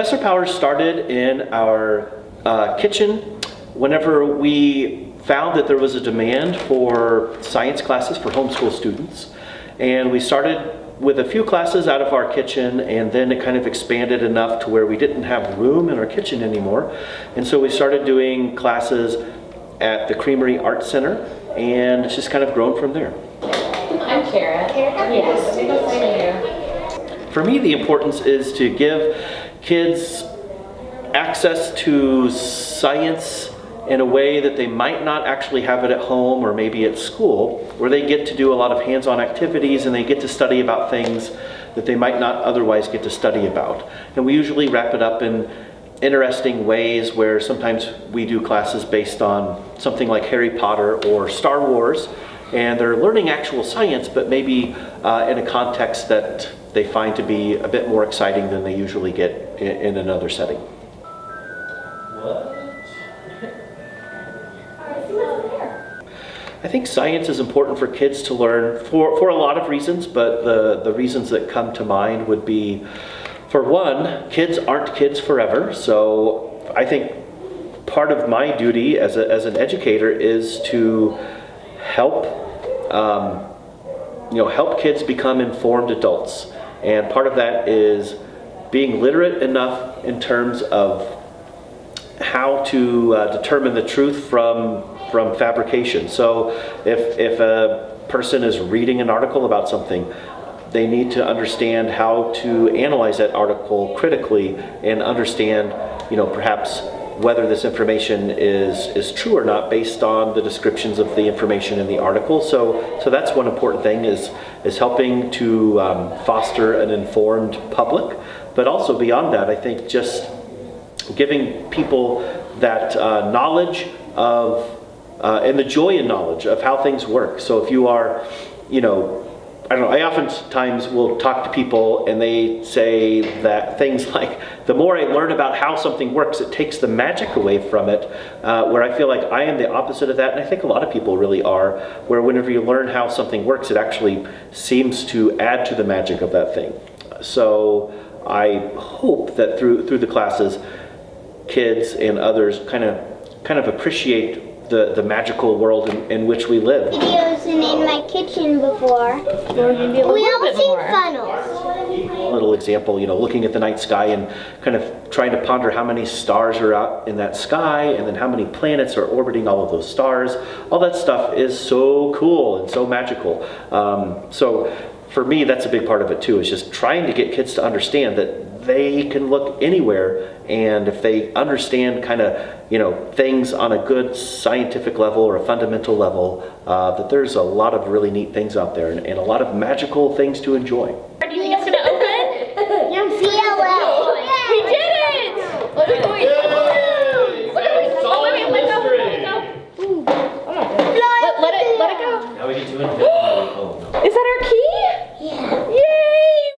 Professor Powers started in our kitchen whenever we found that there was a demand for science classes for homeschool students. And we started with a few classes out of our kitchen, and then it kind of expanded enough to where we didn't have room in our kitchen anymore. And so we started doing classes at the Creamery Arts Center, and it's just kind of grown from there. I'm Kara. Yes. For me, the importance is to give kids access to science in a way that they might not actually have it at home or maybe at school, where they get to do a lot of hands-on activities and they get to study about things that they might not otherwise get to study about. And we usually wrap it up in interesting ways where sometimes we do classes based on something like Harry Potter or Star Wars, and they're learning actual science, but maybe in a context that they find to be a bit more exciting than they usually get in another setting. I think science is important for kids to learn for a lot of reasons, but the reasons that come to mind would be, for one, kids aren't kids forever. So I think part of my duty as an educator is to help help kids become informed adults. And part of that is being literate enough in terms of how to determine the truth from fabrication. So if a person is reading an article about something, they need to understand how to analyze that article critically and understand, perhaps whether this information is true or not based on the descriptions of the information in the article. So that's one important thing is helping to foster an informed public. But also beyond that, I think just giving people that knowledge of and the joy in knowledge of how things work. So if you are, I oftentimes will talk to people and they say that things like, the more I learn about how something works, it takes the magic away from it, where I feel like I am the opposite of that, and I think a lot of people really are, where whenever you learn how something works, it actually seems to add to the magic of that thing. So I hope that through the classes, kids and others kind of appreciate the magical world in which we live. Videos in my kitchen before. We all seen funnels. A little example, looking at the night sky and kind of trying to ponder how many stars are out in that sky, and then how many planets are orbiting all of those stars. All that stuff is so cool and so magical. So for me, that's a big part of it too, is just trying to get kids to understand that they can look anywhere, and if they understand things on a good scientific level or a fundamental level, that there's a lot of really neat things out there and a lot of magical things to enjoy.